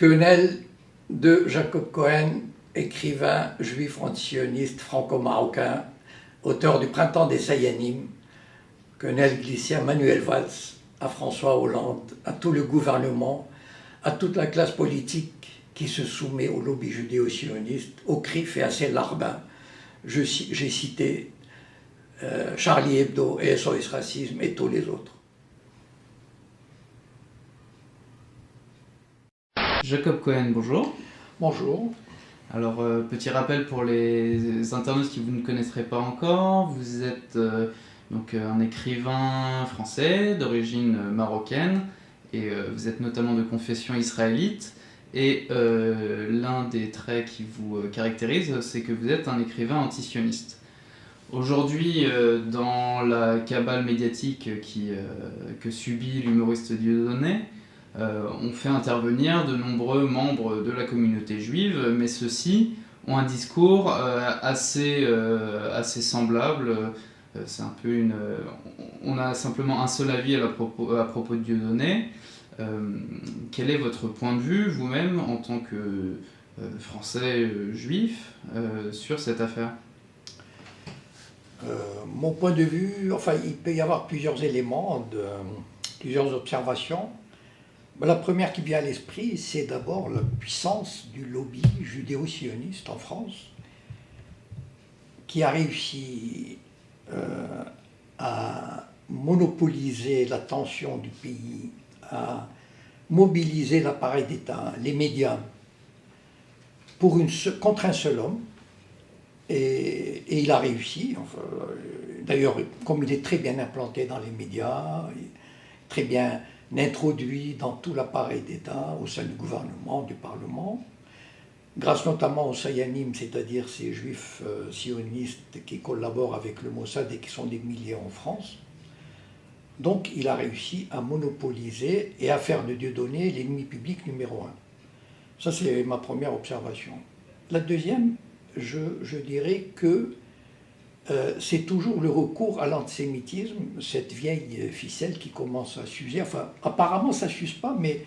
Quenelle de Jacob Cohen, écrivain juif antisioniste franco-marocain, auteur du Printemps des Sayanim. Quenelle glissait à Manuel Valls, à François Hollande, à tout le gouvernement, à toute la classe politique qui se soumet au lobby judéo-sioniste, au CRIF et à ses larbins. J'ai cité Charlie Hebdo et SOS Racisme et tous les autres. Jacob Cohen, bonjour. Bonjour. Alors, petit rappel pour les internautes qui vous ne connaisseraient pas encore, vous êtes donc un écrivain français d'origine marocaine et vous êtes notamment de confession israélite. Et l'un des traits qui vous caractérise, c'est que vous êtes un écrivain antisioniste. Aujourd'hui, dans la cabale médiatique que subit l'humoriste Dieudonné, on fait intervenir de nombreux membres de la communauté juive, mais ceux-ci ont un discours assez semblable. C'est un peu on a simplement un seul avis à propos de Dieudonné. Quel est votre point de vue, vous-même, en tant que Français juif, sur cette affaire ? Mon point de vue, enfin, il peut y avoir plusieurs éléments, plusieurs observations. La première qui vient à l'esprit, c'est d'abord la puissance du lobby judéo-sioniste en France, qui a réussi à monopoliser l'attention du pays, à mobiliser l'appareil d'État, les médias, contre un seul homme. Et il a réussi. Enfin, d'ailleurs, comme il est très bien implanté dans les médias, très bien introduit dans tout l'appareil d'État, au sein du gouvernement, du Parlement, grâce notamment aux Sayanim, c'est-à-dire ces juifs sionistes qui collaborent avec le Mossad et qui sont des milliers en France. Donc il a réussi à monopoliser et à faire de Dieudonné l'ennemi public numéro un. Ça, c'est ma première observation. La deuxième, je dirais que c'est toujours le recours à l'antisémitisme, cette vieille ficelle qui commence à s'user. Enfin, apparemment, ça ne s'use pas, mais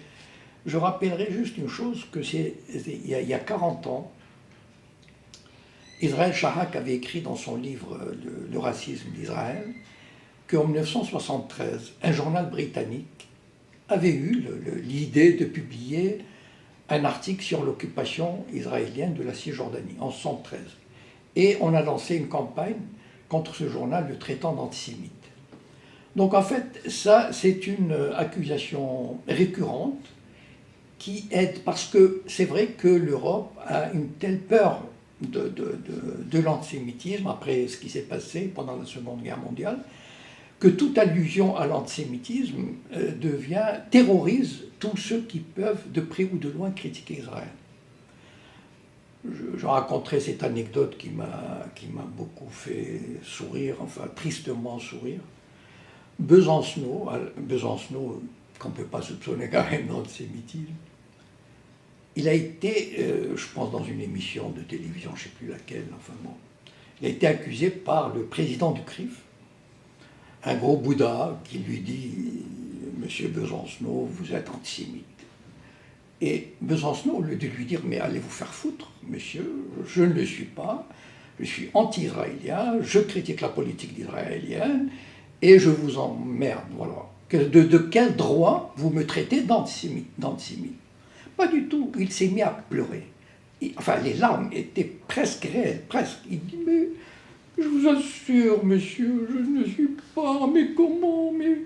je rappellerai juste une chose, que il y a 40 ans, Israël Shahak avait écrit dans son livre Le racisme d'Israël, qu'en 1973, un journal britannique avait eu l'idée de publier un article sur l'occupation israélienne de la Cisjordanie, en 1973. Et on a lancé une campagne contre ce journal le traitant d'antisémite. Donc en fait, ça, c'est une accusation récurrente qui aide, parce que c'est vrai que l'Europe a une telle peur de l'antisémitisme, après ce qui s'est passé pendant la Seconde Guerre mondiale, que toute allusion à l'antisémitisme terrorise tous ceux qui peuvent, de près ou de loin, critiquer Israël. Je raconterai cette anecdote qui m'a beaucoup fait sourire, enfin tristement sourire. Besancenot, qu'on ne peut pas soupçonner quand même d'antisémitisme, il a été, je pense dans une émission de télévision, je ne sais plus laquelle, enfin bon, il a été accusé par le président du CRIF, un gros Bouddha qui lui dit « Monsieur Besancenot, vous êtes antisémite ». Et Besancenot, au lieu de lui dire « Mais allez vous faire foutre, monsieur, je ne le suis pas, je suis anti-israélien, je critique la politique israélienne et je vous emmerde, voilà. De quel droit vous me traitez d'antisémite ?» Pas du tout, il s'est mis à pleurer. Enfin, les larmes étaient presque réelles, presque. Il dit « Mais je vous assure, monsieur, je ne suis pas, mais comment, mais... »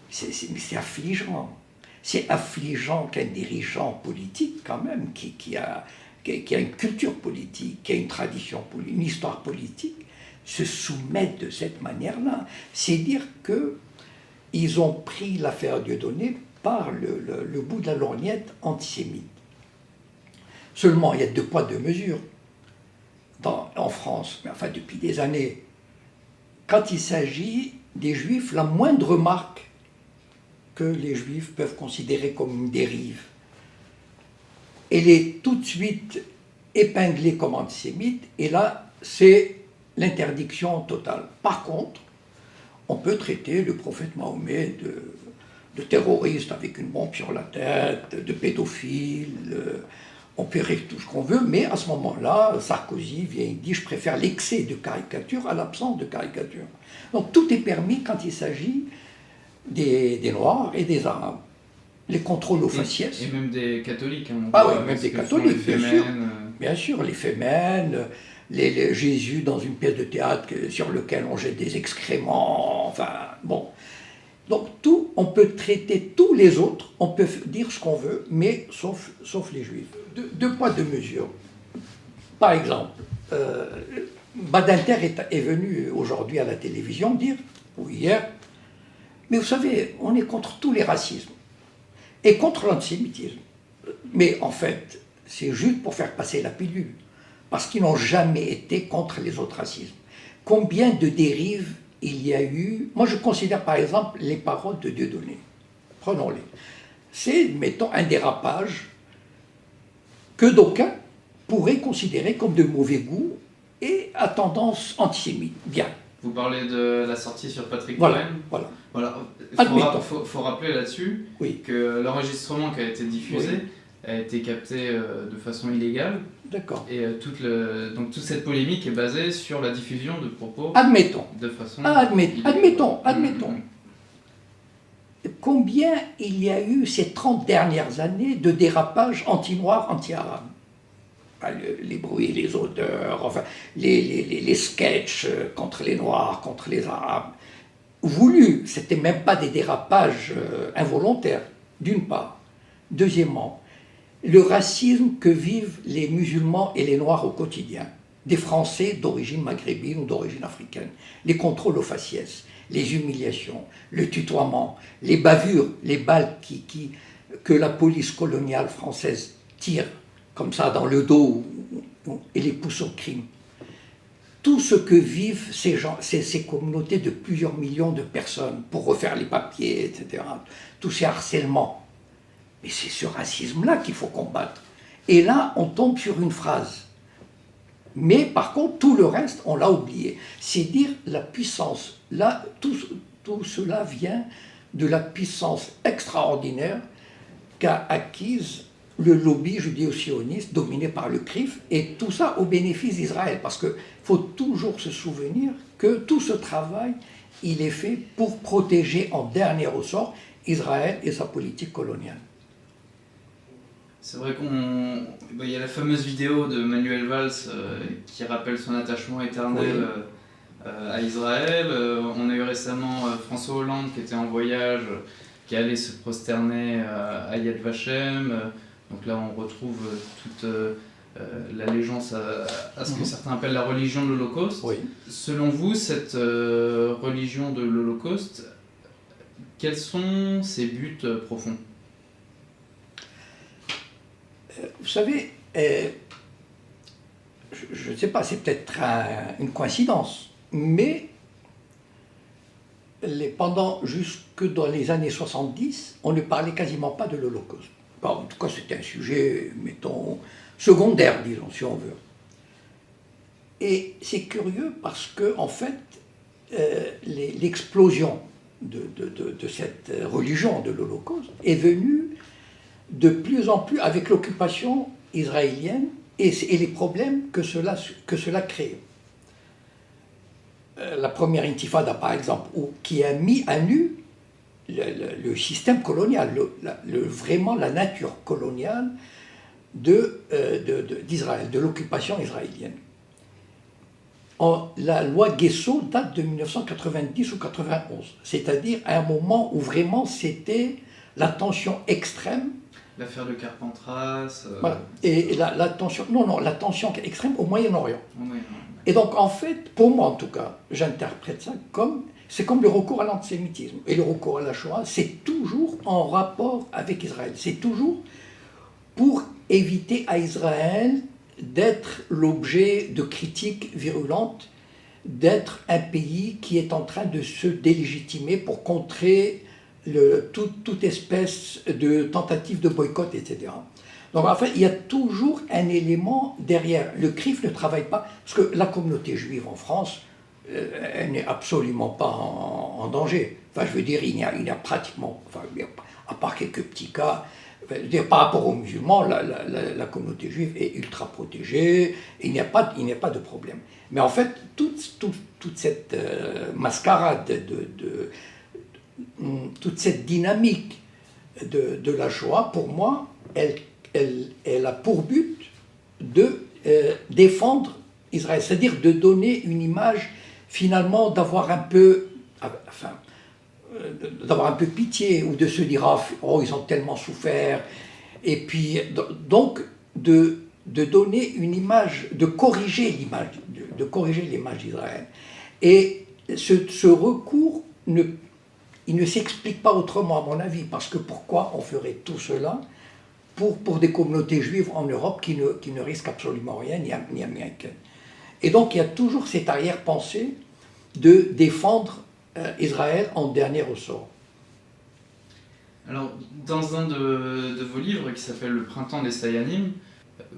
C'est affligeant. C'est affligeant qu'un dirigeant politique, quand même, qui a une culture politique, qui a une tradition politique, une histoire politique, se soumette de cette manière-là. C'est dire qu'ils ont pris l'affaire Dieudonné par le bout de la lorgnette antisémite. Seulement, il y a deux poids, deux mesures en France, mais enfin depuis des années. Quand il s'agit des Juifs, la moindre remarque que les Juifs peuvent considérer comme une dérive, elle est tout de suite épinglée comme antisémite, et là, c'est l'interdiction totale. Par contre, on peut traiter le prophète Mahomet de terroristes avec une bombe sur la tête, de pédophiles. On peut rire tout ce qu'on veut, mais à ce moment-là, Sarkozy vient et dit « je préfère l'excès de caricature à l'absence de caricature ». Donc tout est permis quand il s'agit des Noirs et des Arabes. Les contrôles aux faciès. Et même des catholiques. Hein, ah oui, même des catholiques, bien sûr. Bien sûr, les fémènes, les Jésus dans une pièce de théâtre sur lequel on jette des excréments, enfin, bon. Donc tout, on peut traiter tous les autres, on peut dire ce qu'on veut, mais sauf les Juifs. Deux poids, deux mesures. Par exemple, Badinter est venu aujourd'hui à la télévision dire, ou hier, mais vous savez, on est contre tous les racismes et contre l'antisémitisme. Mais en fait, c'est juste pour faire passer la pilule, parce qu'ils n'ont jamais été contre les autres racismes. Combien de dérives il y a eu? Moi, je considère par exemple les paroles de Dieudonné. Prenons-les. C'est, mettons, un dérapage que d'aucuns pourraient considérer comme de mauvais goût et à tendance antisémite. Bien. Vous parlez de la sortie sur Patrick Voilà, Cohen. voilà. Faut rappeler là-dessus que l'enregistrement qui a été diffusé a été capté de façon illégale. D'accord. Et donc toute cette polémique est basée sur la diffusion de propos. Admettons. De façon. Admettons. Combien il y a eu ces 30 dernières années de dérapages anti-noirs, anti-arabes? Les bruits, les odeurs, enfin, les sketchs contre les Noirs, contre les Arabes, voulus, c'était même pas des dérapages involontaires, d'une part. Deuxièmement, le racisme que vivent les musulmans et les Noirs au quotidien, des Français d'origine maghrébine ou d'origine africaine, les contrôles aux faciès, les humiliations, le tutoiement, les bavures, les balles que la police coloniale française tire comme ça dans le dos et les pousse au crime. Tout ce que vivent ces gens, ces communautés de plusieurs millions de personnes pour refaire les papiers, etc. Tous ces harcèlements. Mais c'est ce racisme-là qu'il faut combattre. Et là, on tombe sur une phrase. Mais par contre, tout le reste, on l'a oublié. C'est dire la puissance. Là, tout cela vient de la puissance extraordinaire qu'a acquise le lobby judéo-sioniste dominé par le CRIF, et tout ça au bénéfice d'Israël, parce qu'il faut toujours se souvenir que tout ce travail, il est fait pour protéger en dernier ressort Israël et sa politique coloniale. C'est vrai qu'il y a la fameuse vidéo de Manuel Valls qui rappelle son attachement éternel à Israël. On a eu récemment François Hollande qui était en voyage, qui allait se prosterner à Yad Vashem. Donc là, on retrouve toute l'allégeance à ce que certains appellent la religion de l'Holocauste. Oui. Selon vous, cette religion de l'Holocauste, quels sont ses buts profonds? Vous savez, je ne sais pas, c'est peut-être une coïncidence, mais jusque dans les années 70, on ne parlait quasiment pas de l'Holocauste. En tout cas, c'était un sujet, mettons, secondaire, disons, si on veut. Et c'est curieux parce que, en fait, l'explosion de cette religion de l'Holocauste est venue de plus en plus avec l'occupation israélienne et les problèmes que cela crée. La première intifada, par exemple, qui a mis à nu le système colonial, vraiment la nature coloniale d'Israël, de l'occupation israélienne. La loi Guesso date de 1990 ou 91, c'est-à-dire à un moment où vraiment c'était la tension extrême. L'affaire de Carpentras. Voilà. Et la tension extrême au Moyen-Orient. Et donc en fait, pour moi en tout cas, j'interprète ça c'est comme le recours à l'antisémitisme. Et le recours à la Shoah, c'est toujours en rapport avec Israël. C'est toujours pour éviter à Israël d'être l'objet de critiques virulentes, d'être un pays qui est en train de se délégitimer pour contrer toute espèce de tentative de boycott, etc. Donc en fait, il y a toujours un élément derrière. Le CRIF ne travaille pas, parce que la communauté juive en France, elle n'est absolument pas en danger. Enfin, je veux dire, il n'y a pratiquement, enfin, à part quelques petits cas, je veux dire, par rapport aux musulmans, la communauté juive est ultra protégée, il n'y a pas de problème. Mais en fait, toute cette mascarade, toute cette dynamique de la Shoah, pour moi, elle a pour but de défendre Israël, c'est-à-dire de donner une image, finalement, d'avoir un peu pitié, ou de se dire oh, ils ont tellement souffert, et puis donc de donner une image, de corriger l'image d'Israël. Et ce recours, il ne s'explique pas autrement, à mon avis, parce que pourquoi on ferait tout cela pour des communautés juives en Europe qui ne risquent absolument rien, ni américaines. Et donc il y a toujours cette arrière-pensée de défendre Israël en dernier ressort. Alors, dans un de vos livres qui s'appelle Le printemps des Sayanim,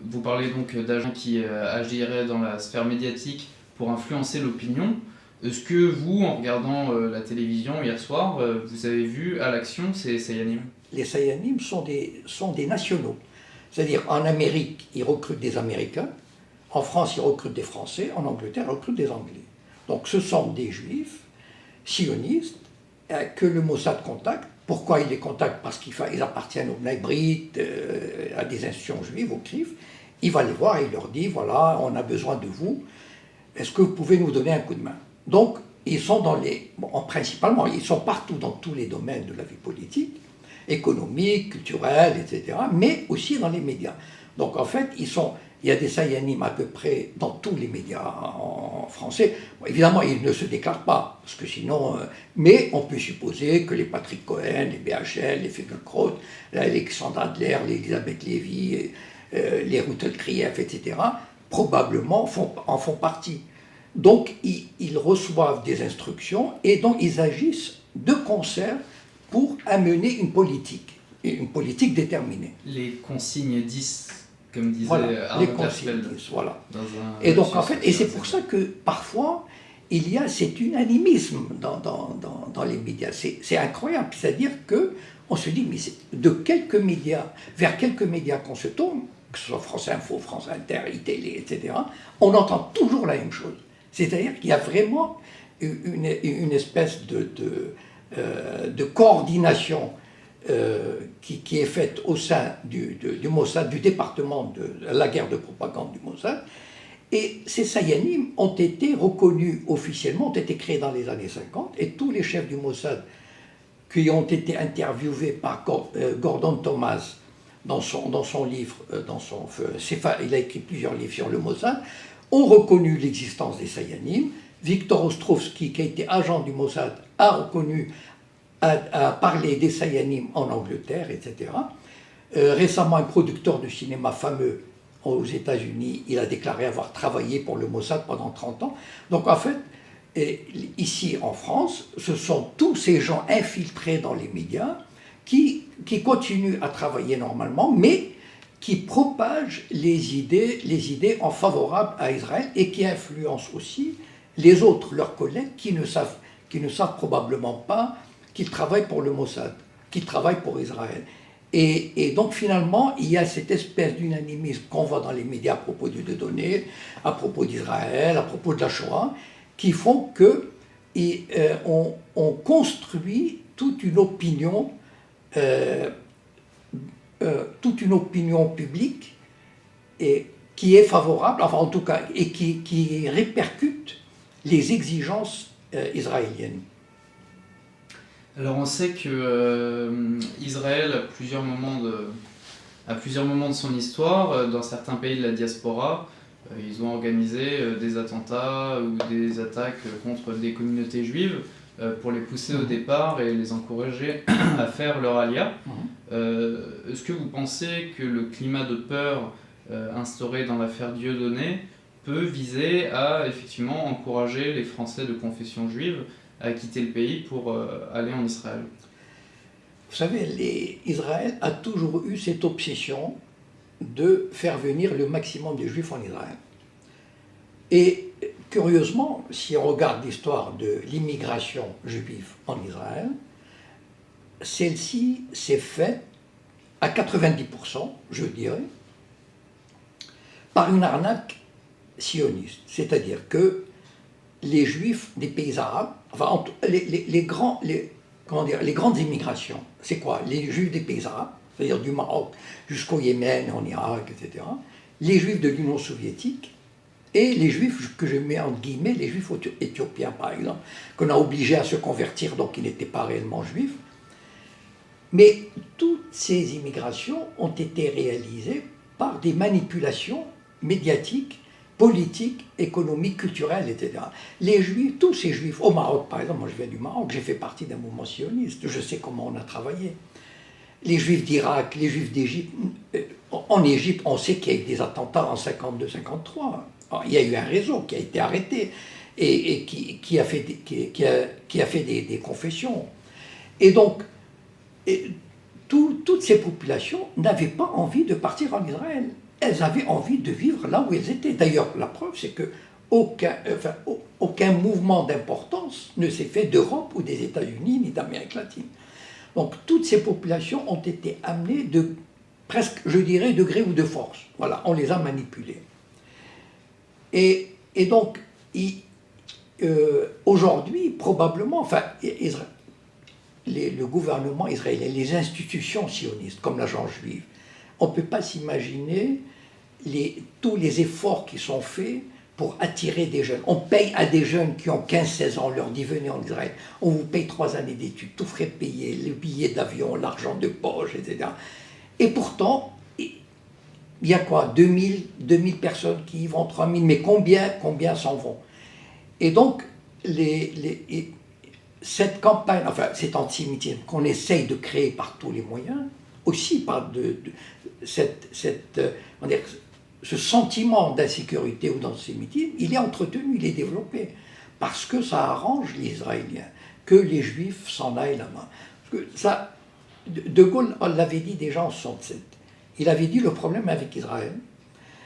vous parlez donc d'agents qui agiraient dans la sphère médiatique pour influencer l'opinion. Est-ce que vous, en regardant la télévision hier soir, vous avez vu à l'action ces Sayanim? Les Sayanim sont des nationaux. C'est-à-dire, en Amérique, ils recrutent des Américains, en France, ils recrutent des Français, en Angleterre, ils recrutent des Anglais. Donc ce sont des Juifs sionistes que le Mossad contacte. Pourquoi il les contacte? Parce qu'ils appartiennent au Bnei Brit, à des institutions juives, au CRIF. Il va les voir et il leur dit, voilà, on a besoin de vous, est-ce que vous pouvez nous donner un coup de main? Donc, ils sont principalement, ils sont partout dans tous les domaines de la vie politique, économique, culturelle, etc., mais aussi dans les médias. Donc en fait, il y a des Sayanim à peu près dans tous les médias en français. Bon, évidemment, ils ne se déclarent pas, parce que sinon... mais on peut supposer que les Patrick Cohen, les BHL, les Finkielkraut, l'Alexandre Adler, l'Elisabeth Lévy, les Ruth Krief, etc., probablement en font partie. Donc, ils reçoivent des instructions et donc ils agissent de concert pour amener une politique déterminée. Les consignes 10, comme disait voilà, Arnaud les consignes Persfeld. 10, voilà. Et donc, en fait, et c'est pour ça que parfois, il y a cet unanimisme dans les médias. C'est incroyable. C'est-à-dire qu'on se dit, mais vers quelques médias qu'on se tourne, que ce soit France Info, France Inter, iTélé, etc., on entend toujours la même chose. C'est-à-dire qu'il y a vraiment une espèce de coordination qui est faite au sein du Mossad, du département de la guerre de propagande du Mossad. Et ces Sayanim ont été reconnus officiellement, ont été créés dans les années 50, et tous les chefs du Mossad qui ont été interviewés par Gordon Thomas dans son livre, il a écrit plusieurs livres sur le Mossad, ont reconnu l'existence des Sayanim. Viktor Ostrovsky, qui a été agent du Mossad, a parlé des Sayanim en Angleterre, etc. Récemment, un producteur de cinéma fameux aux États-Unis, il a déclaré avoir travaillé pour le Mossad pendant 30 ans. Donc en fait, ici en France, ce sont tous ces gens infiltrés dans les médias qui continuent à travailler normalement, mais qui propagent les idées en favorable à Israël et qui influencent aussi les autres, leurs collègues, qui ne savent probablement pas qu'ils travaillent pour le Mossad, qu'ils travaillent pour Israël. Et donc finalement, il y a cette espèce d'unanimisme qu'on voit dans les médias à propos du Dieudonné, à propos d'Israël, à propos de la Shoah, qui font qu'on construit toute une opinion publique et qui est favorable, enfin en tout cas, et qui répercute les exigences israéliennes. Alors on sait que Israël, à plusieurs moments de son histoire, dans certains pays de la diaspora, ils ont organisé des attentats ou des attaques contre des communautés juives pour les pousser au départ et les encourager à faire leur alia. Est-ce que vous pensez que le climat de peur instauré dans l'affaire Dieudonné peut viser à effectivement encourager les Français de confession juive à quitter le pays pour aller en Israël? Vous savez, Israël a toujours eu cette obsession de faire venir le maximum de Juifs en Israël. Et curieusement, si on regarde l'histoire de l'immigration juive en Israël, celle-ci s'est faite à 90%, je dirais, par une arnaque sioniste. C'est-à-dire que les juifs des pays arabes, enfin les grandes immigrations, c'est quoi? Les juifs des pays arabes, c'est-à-dire du Maroc jusqu'au Yémen, en Irak, etc. Les juifs de l'Union soviétique et les juifs que je mets en guillemets, les juifs éthiopiens par exemple, qu'on a obligés à se convertir, donc ils n'étaient pas réellement juifs. Mais toutes ces immigrations ont été réalisées par des manipulations médiatiques, politiques, économiques, culturelles, etc. Les juifs, tous ces juifs, au Maroc par exemple, moi je viens du Maroc, j'ai fait partie d'un mouvement sioniste, je sais comment on a travaillé. Les juifs d'Irak, les juifs d'Égypte, en Égypte, on sait qu'il y a eu des attentats en 52-53. Il y a eu un réseau qui a été arrêté et qui a fait des confessions. Et donc, toutes ces populations n'avaient pas envie de partir en Israël. Elles avaient envie de vivre là où elles étaient. D'ailleurs, la preuve, c'est que aucun mouvement d'importance ne s'est fait d'Europe ou des États-Unis ni d'Amérique latine. Donc toutes ces populations ont été amenées de presque, je dirais, de gré ou de force. Voilà, on les a manipulées. Et donc, aujourd'hui, probablement, enfin, le gouvernement israélien, les institutions sionistes, comme l'agence juive, on ne peut pas s'imaginer tous les efforts qui sont faits pour attirer des jeunes. On paye à des jeunes qui ont 15-16 ans, on leur dit venez en Israël, on vous paye 3 années d'études, tout frais payé, les billets d'avion, l'argent de poche, etc. Et pourtant, il y a quoi, 2000 personnes qui y vont, 3000, mais combien s'en vont? Et donc, cette campagne, enfin cet antisémitisme qu'on essaye de créer par tous les moyens, aussi par ce sentiment d'insécurité ou d'antisémitisme, il est entretenu, il est développé, parce que ça arrange les Israéliens, que les Juifs s'en aillent là-bas. De Gaulle l'avait dit déjà en 1967. Il avait dit le problème avec Israël,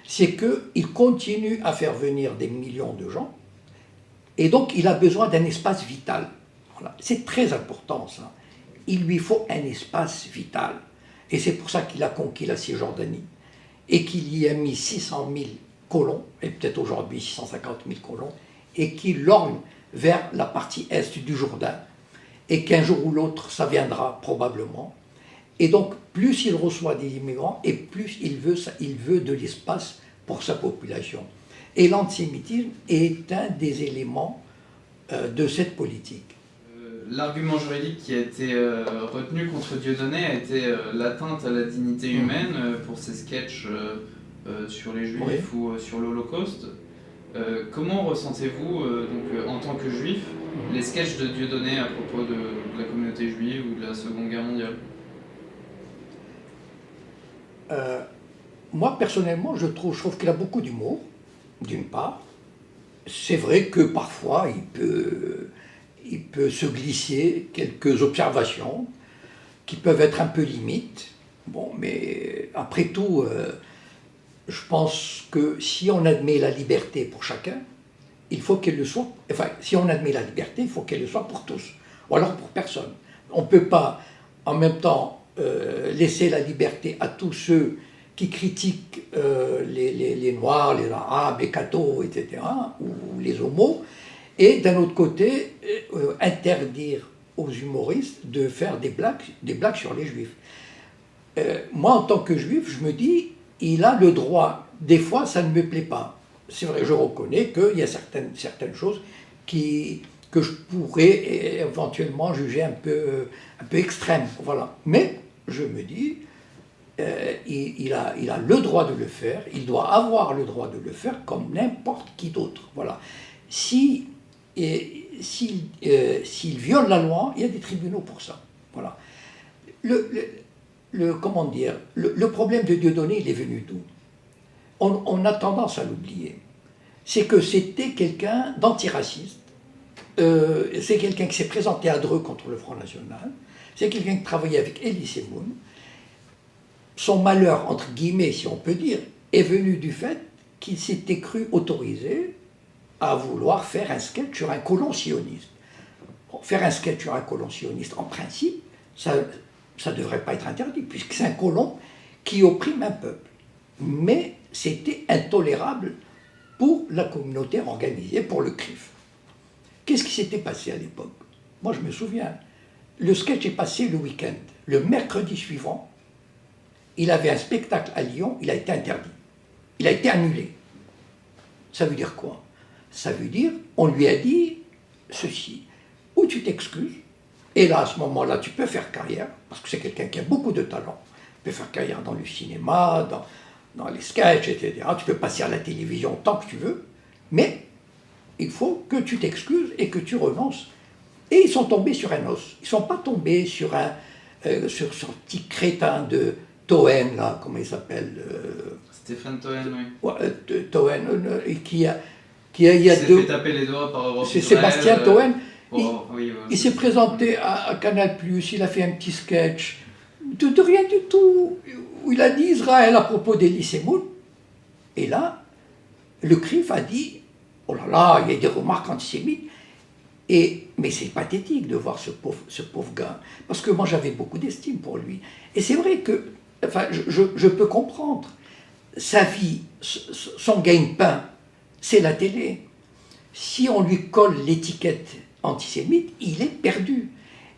c'est qu'il continue à faire venir des millions de gens, et donc il a besoin d'un espace vital. Voilà. C'est très important ça. Il lui faut un espace vital. Et c'est pour ça qu'il a conquis la Cisjordanie, et qu'il y a mis 600 000 colons, et peut-être aujourd'hui 650 000 colons, et qu'il lorgne vers la partie est du Jourdain, et qu'un jour ou l'autre, ça viendra probablement. Et donc, plus il reçoit des immigrants, et plus il veut de l'espace pour sa population. Et l'antisémitisme est un des éléments de cette politique. L'argument juridique qui a été retenu contre Dieudonné a été l'atteinte à la dignité humaine pour ses sketchs sur les Juifs ou sur l'Holocauste. Comment ressentez-vous, en tant que Juif, les sketchs de Dieudonné à propos de la communauté juive ou de la Seconde Guerre mondiale? Moi, personnellement, je trouve qu'il a beaucoup d'humour, d'une part. C'est vrai que parfois, il peut se glisser quelques observations qui peuvent être un peu limites. Bon, mais après tout, je pense que si on admet la liberté pour chacun, il faut qu'elle le soit. Enfin, si on admet la liberté, il faut qu'elle le soit pour tous, ou alors pour personne. On ne peut pas, en même temps, laisser la liberté à tous ceux qui critiquent les Noirs, les Arabes, les cathos, etc., ou les homos, et d'un autre côté, interdire aux humoristes de faire des blagues sur les Juifs. Moi, en tant que Juif, je me dis, il a le droit. Des fois, ça ne me plaît pas. C'est vrai, je reconnais qu'il y a certaines choses que je pourrais éventuellement juger un peu extrêmes. Voilà. Mais je me dis, il a le droit de le faire, il doit avoir le droit de le faire comme n'importe qui d'autre. Voilà. S'il viole la loi, il y a des tribunaux pour ça. Voilà. Comment dire, le problème de Dieudonné, il est venu d'où? On a tendance à l'oublier. C'est que c'était quelqu'un d'antiraciste, c'est quelqu'un qui s'est présenté à Dreux contre le Front National, c'est quelqu'un qui travaillait avec Elie Semoun. Son malheur, entre guillemets, si on peut dire, est venu du fait qu'il s'était cru autorisé à vouloir faire un sketch sur un colon sioniste. Bon, faire un sketch sur un colon sioniste, en principe, ça ne devrait pas être interdit, puisque c'est un colon qui opprime un peuple. Mais c'était intolérable pour la communauté organisée, pour le CRIF. Qu'est-ce qui s'était passé à l'époque? Moi, je me souviens, le sketch est passé le week-end. Le mercredi suivant, il avait un spectacle à Lyon, il a été interdit. Il a été annulé. Ça veut dire quoi? Ça veut dire, on lui a dit ceci, ou tu t'excuses, et là, à ce moment-là, tu peux faire carrière, parce que c'est quelqu'un qui a beaucoup de talent. Tu peux faire carrière dans le cinéma, dans les sketchs, etc. Tu peux passer à la télévision tant que tu veux, mais il faut que tu t'excuses et que tu renonces. Et ils sont tombés sur un os. Ils ne sont pas tombés sur sur ce petit crétin de Toen, là, comment il s'appelle Stéphane Toen, oui. Ouais, Toen, qui a Il s'est fait taper les doigts par Europe. C'est Sébastien Toen. Oui, Il s'est présenté à Canal+, il a fait un petit sketch de rien du tout, où il a dit Israël à propos d'Elie Semoun. Et là, le CRIF a dit, oh là là, il y a des remarques antisémites. Mais c'est pathétique de voir ce pauvre gars, parce que moi j'avais beaucoup d'estime pour lui. Et c'est vrai que, enfin, je peux comprendre, sa vie, son gagne-pain, c'est la télé. Si on lui colle l'étiquette antisémite, il est perdu.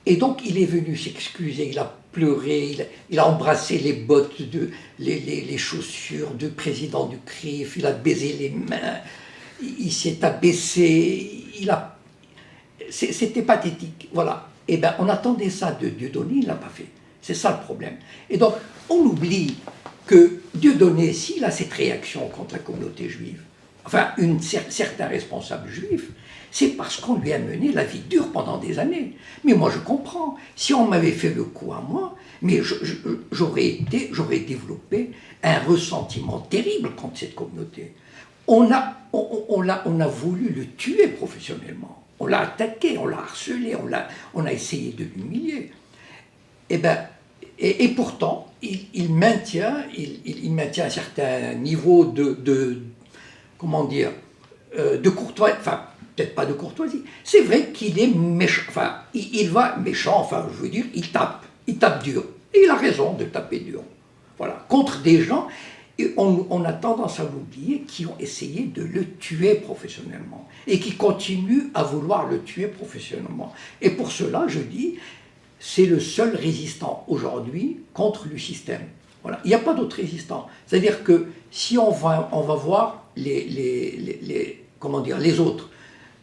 Et donc il est venu s'excuser, il a pleuré, il a embrassé les bottes, les chaussures du président du CRIF, il a baisé les mains, il s'est abaissé, c'était pathétique, voilà. Et bien on attendait ça de Dieudonné, il ne l'a pas fait. C'est ça le problème. Et donc on oublie que Dieudonné, s'il a cette réaction contre la communauté juive, enfin certains responsables juifs, c'est parce qu'on lui a mené la vie dure pendant des années. Mais moi je comprends, si on m'avait fait le coup à moi, mais j'aurais développé un ressentiment terrible contre cette communauté. On a voulu le tuer professionnellement. On l'a attaqué, on l'a harcelé, on a essayé de l'humilier. Et pourtant, il maintient un certain niveau comment dire, de courtoisie, enfin, peut-être pas de courtoisie. C'est vrai qu'il est méchant, enfin, il va méchant, enfin, je veux dire, il tape dur. Et il a raison de taper dur. Voilà, contre des gens. Et on a tendance à l'oublier, qui ont essayé de le tuer professionnellement et qui continuent à vouloir le tuer professionnellement. Et pour cela, je dis, c'est le seul résistant aujourd'hui contre le système. Voilà. Il n'y a pas d'autre résistant. C'est-à-dire que si on va voir comment dire, les autres,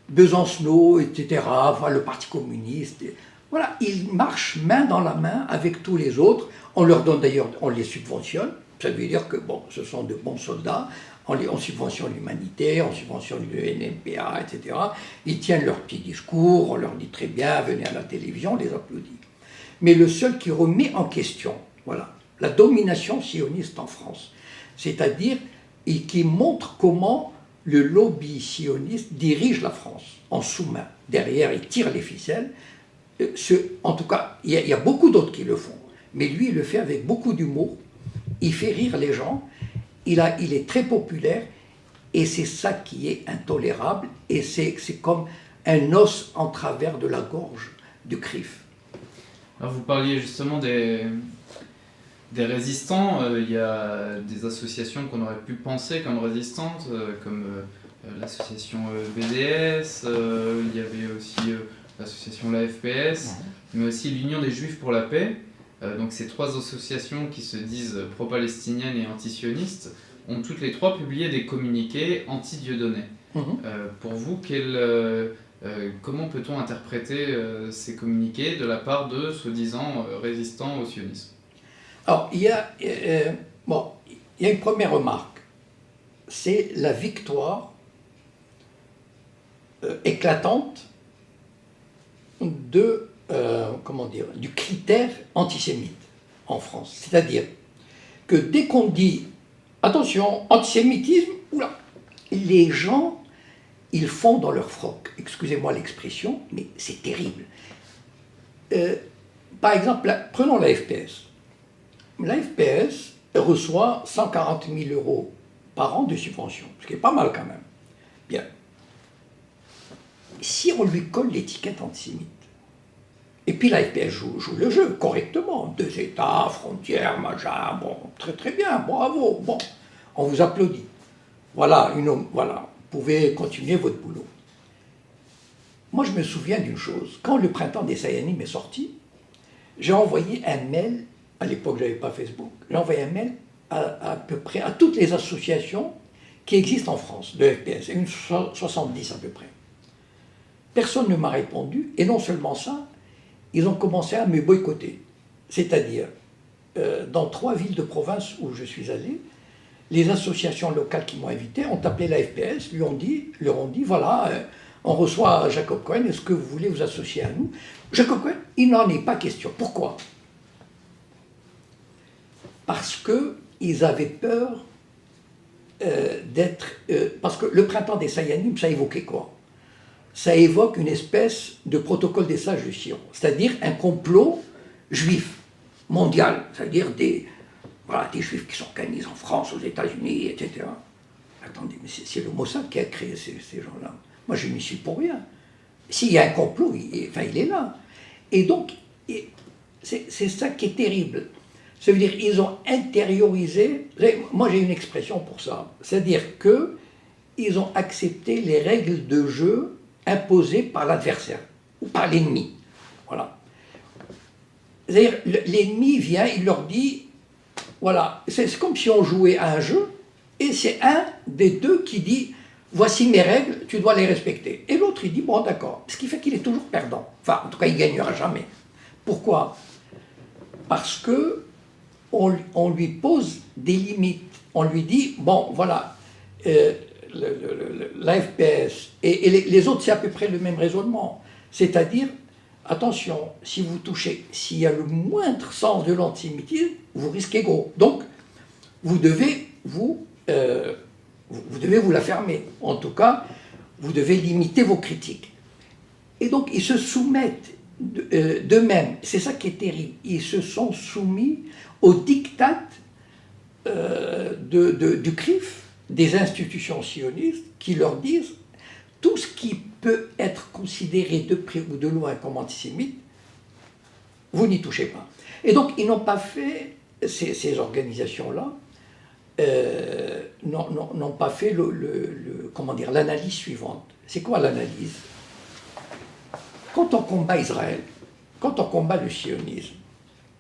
Besancenot, etc., enfin, le Parti communiste, voilà, ils marchent main dans la main avec tous les autres. On leur donne d'ailleurs, on les subventionne. Ça veut dire que bon, ce sont de bons soldats, on subventionne l'humanité, on subventionne le NMPA, etc. Ils tiennent leurs petits discours, on leur dit très bien, venez à la télévision, on les applaudit. Mais le seul qui remet en question, voilà, la domination sioniste en France, c'est-à-dire, et qui montre comment le lobby sioniste dirige la France en sous-main. Derrière, il tire les ficelles. En tout cas, il y a beaucoup d'autres qui le font, mais lui, il le fait avec beaucoup d'humour. Il fait rire les gens, il est très populaire, et c'est ça qui est intolérable, et c'est comme un os en travers de la gorge du CRIF. Alors vous parliez justement des résistants, il y a des associations qu'on aurait pu penser comme résistantes, comme l'association BDS, il y avait aussi l'association La FPS, mais aussi l'Union des Juifs pour la paix. Donc ces trois associations qui se disent pro-palestiniennes et anti-sionistes ont toutes les trois publié des communiqués anti-Dieudonné. Pour vous, comment peut-on interpréter ces communiqués de la part de soi-disant résistants au sionisme? Alors, il y a une première remarque, c'est la victoire éclatante du critère antisémite en France. C'est-à-dire que dès qu'on dit, attention, antisémitisme, oula, les gens, ils font dans leur froc. Excusez-moi l'expression, mais c'est terrible. Par exemple, prenons la FPS. La FPS reçoit 140 000 € par an de subvention, ce qui est pas mal quand même. Bien. on lui colle l'étiquette antisémite. Et puis la FPS joue le jeu correctement. 2 États, frontières, machin, bon, très très bien, bravo, bon, on vous applaudit. Voilà, voilà, vous pouvez continuer votre boulot. Moi, je me souviens d'une chose. Quand le printemps des Sayanim est sorti, j'ai envoyé un mail, à l'époque, je n'avais pas Facebook, j'ai envoyé un mail à peu près à toutes les associations qui existent en France, de FPS, une 70 à peu près. Personne ne m'a répondu, et non seulement ça, ils ont commencé à me boycotter. C'est-à-dire, dans 3 villes de province où je suis allé, les associations locales qui m'ont invité ont appelé la FPS, leur ont dit voilà, on reçoit Jacob Cohen, est-ce que vous voulez vous associer à nous? Jacob Cohen, il n'en est pas question. Pourquoi? Parce qu'ils avaient peur d'être... parce que le printemps des Sayanim, ça évoquait quoi? Ça évoque une espèce de protocole des sages de Sion, c'est-à-dire un complot juif mondial, c'est-à-dire des juifs qui s'organisent en France, aux États-Unis, etc. Attendez, mais c'est le Mossad qui a créé ces gens-là. Moi, je n'y suis pour rien. S'il y a un complot, il est là. Et donc, c'est ça qui est terrible. Ça veut dire qu'ils ont intériorisé... Moi, j'ai une expression pour ça. C'est-à-dire qu'ils ont accepté les règles de jeu imposées par l'adversaire ou par l'ennemi. Voilà. C'est-à-dire, l'ennemi vient, il leur dit... Voilà, c'est comme si on jouait à un jeu, et c'est un des deux qui dit « Voici mes règles, tu dois les respecter ». Et l'autre, il dit « Bon, d'accord ». Ce qui fait qu'il est toujours perdant. Enfin, en tout cas, il ne gagnera jamais. Pourquoi? Parce que on lui pose des limites. On lui dit « Bon, voilà, l'AFPS et les autres, c'est à peu près le même raisonnement. C'est-à-dire, attention, si vous touchez, s'il y a le moindre sens de l'antisémitisme, vous risquez gros. Donc, vous devez vous la fermer. En tout cas, vous devez limiter vos critiques. Et donc, ils se soumettent d'eux-mêmes. C'est ça qui est terrible. Ils se sont soumis au diktat du CRIF, des institutions sionistes, qui leur disent tout ce qui peut être considéré de près ou de loin comme antisémite, vous n'y touchez pas. Et donc, ils n'ont pas fait, ces organisations-là, n'ont pas fait l'analyse suivante. C'est quoi l'analyse? Quand on combat Israël, quand on combat le sionisme,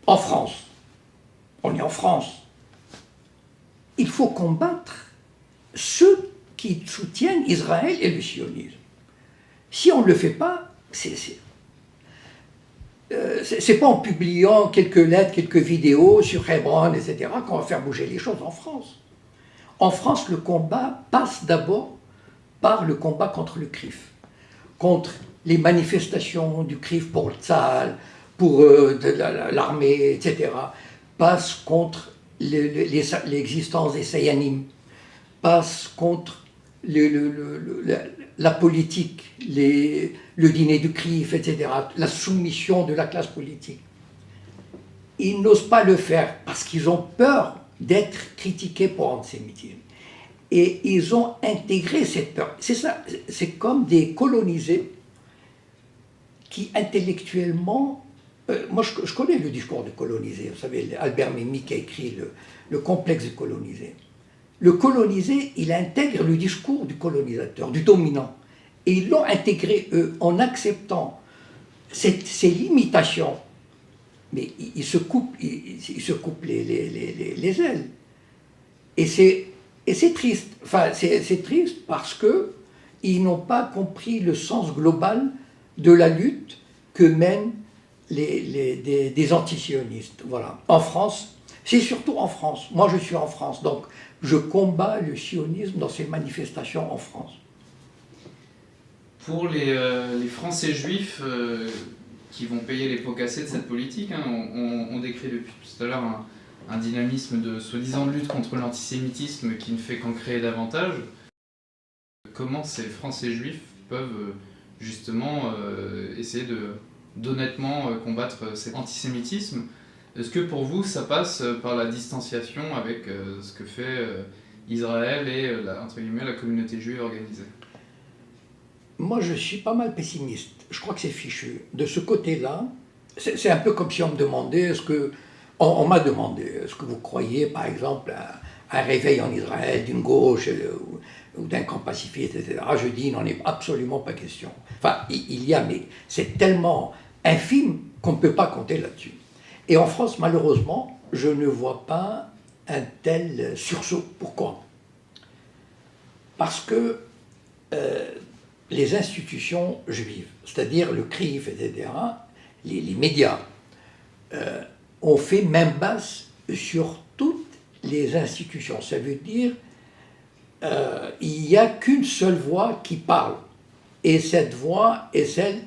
en France, on est en France, il faut combattre ceux qui soutiennent Israël et le sionisme. Si on ne le fait pas, c'est pas en publiant quelques lettres, quelques vidéos sur Hebron, etc., qu'on va faire bouger les choses en France. En France, le combat passe d'abord par le combat contre le CRIF, contre les manifestations du CRIF pour le Tzahal, pour l'armée, etc., passe contre l'existence des Sayanim, passe contre la politique, le dîner du CRIF, etc., la soumission de la classe politique. Ils n'osent pas le faire parce qu'ils ont peur d'être critiqués pour antisémitisme. Et ils ont intégré cette peur. C'est ça, c'est comme des colonisés qui intellectuellement... moi, je connais le discours de colonisé. Vous savez, Albert Memmi qui a écrit le complexe du colonisé. Le colonisé, il intègre le discours du colonisateur, du dominant. Et ils l'ont intégré, eux, en acceptant ces limitations. Mais ils se coupent les ailes. Et c'est triste. Enfin, c'est triste parce qu'ils n'ont pas compris le sens global de la lutte que mènent des antisionistes. Voilà. En France, c'est surtout en France. Moi, je suis en France, donc je combats le sionisme dans ses manifestations en France. Pour les Français juifs qui vont payer les pots cassés de cette politique, hein, on décrit depuis tout à l'heure un dynamisme de soi-disant lutte contre l'antisémitisme qui ne fait qu'en créer davantage. Comment ces Français juifs peuvent justement essayer d'honnêtement combattre cet antisémitisme? Est-ce que pour vous, ça passe par la distanciation avec ce que fait Israël et entre guillemets, la communauté juive organisée? moi, je suis pas mal pessimiste. Je crois que c'est fichu. De ce côté-là, c'est un peu comme si on me demandait, on m'a demandé, est-ce que vous croyez, par exemple, à un réveil en Israël d'une gauche ou d'un camp pacifiste, etc. Je dis, il n'en est absolument pas question. Enfin, il y a, mais c'est tellement infime qu'on ne peut pas compter là-dessus. Et en France, malheureusement, je ne vois pas un tel sursaut. Pourquoi? Parce que les institutions juives, c'est-à-dire le CRIF, etc., les médias, ont fait main basse sur toutes les institutions. Ça veut dire il n'y a qu'une seule voix qui parle. Et cette voix est celle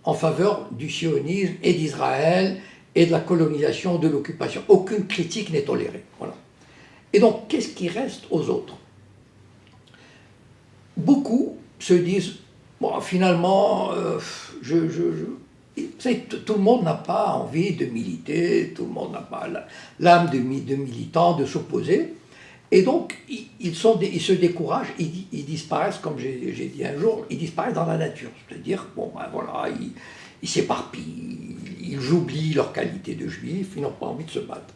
en faveur du sionisme et d'Israël et de la colonisation, de l'occupation. Aucune critique n'est tolérée. Voilà. Et donc, qu'est-ce qui reste aux autres? Beaucoup se disent, bon, finalement, tout le monde n'a pas envie de militer, tout le monde n'a pas l'âme de militant, de s'opposer. Et donc, ils se découragent, ils disparaissent, comme j'ai dit un jour, ils disparaissent dans la nature. C'est-à-dire, bon, ben voilà, ils s'éparpillent, ils oublient leur qualité de juifs, ils n'ont pas envie de se battre.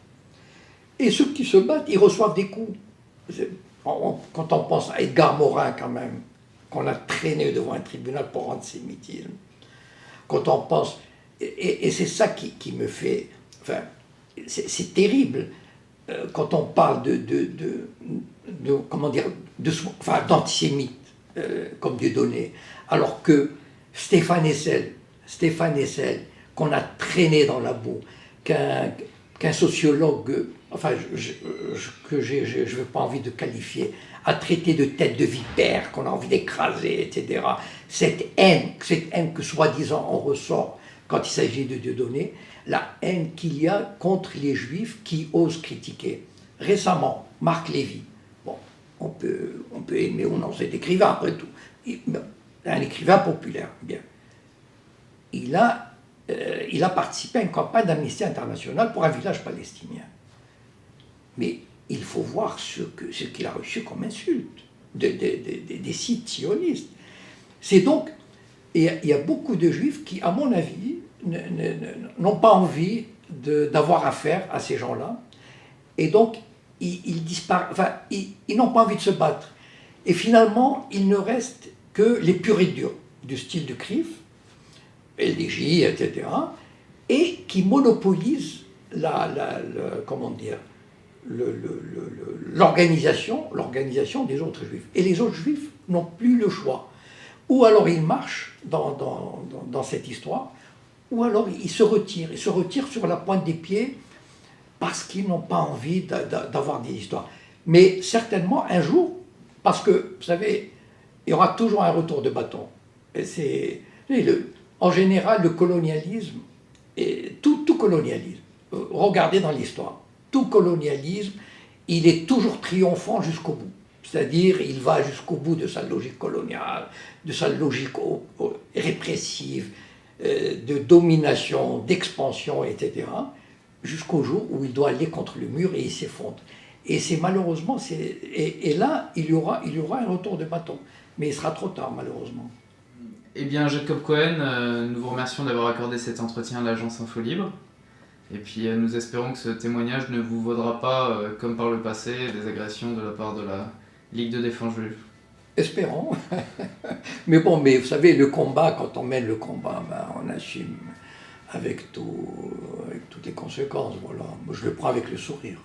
Et ceux qui se battent, ils reçoivent des coups. Quand on pense à Edgar Morin, quand même, qu'on a traîné devant un tribunal pour antisémitisme, quand on pense, et c'est ça qui me fait, enfin, c'est terrible, quand on parle comment dire, d'antisémite, comme Dieudonné, alors que Stéphane Hessel, qu'on a traîné dans la boue, qu'un sociologue, enfin, que je n'ai pas envie de qualifier, a traité de tête de vipère, qu'on a envie d'écraser, etc. Cette haine que soi-disant on ressort quand il s'agit de Dieudonné, la haine qu'il y a contre les juifs qui osent critiquer. Récemment, Marc Lévy, bon, on peut aimer ou non cet écrivain après tout, un écrivain populaire, bien. Il a participé à une campagne d'Amnesty International pour un village palestinien. Mais il faut voir ce qu'il a reçu comme insulte des sites sionistes. C'est donc, il y a beaucoup de juifs qui, à mon avis, n'ont pas envie d'avoir affaire à ces gens-là, et donc ils disparaissent, enfin, ils n'ont pas envie de se battre. Et finalement, il ne reste que les purs et durs, du style de CRIF, LDJ, etc., et qui monopolisent comment dire, l'organisation des autres juifs. Et les autres juifs n'ont plus le choix. Ou alors ils marchent dans cette histoire, ou alors ils se retirent sur la pointe des pieds parce qu'ils n'ont pas envie d'avoir des histoires. Mais certainement un jour, parce que, vous savez, il y aura toujours un retour de bâton. Et en général, le colonialisme, et tout colonialisme, regardez dans l'histoire, tout colonialisme, il est toujours triomphant jusqu'au bout. C'est-à-dire, il va jusqu'au bout de sa logique coloniale, de sa logique répressive, de domination, d'expansion, etc., jusqu'au jour où il doit aller contre le mur et il s'effondre. Et c'est malheureusement, et là, il y aura un retour de bâton. Mais il sera trop tard, malheureusement. Eh bien, Jacob Cohen, nous vous remercions d'avoir accordé cet entretien à l'agence Info Libre. Et puis, nous espérons que ce témoignage ne vous vaudra pas, comme par le passé, des agressions de la part de la Ligue de défense juive. Espérons. Mais bon, vous savez, le combat, quand on mène le combat, on assume avec toutes les conséquences. Voilà. Moi, je le prends avec le sourire.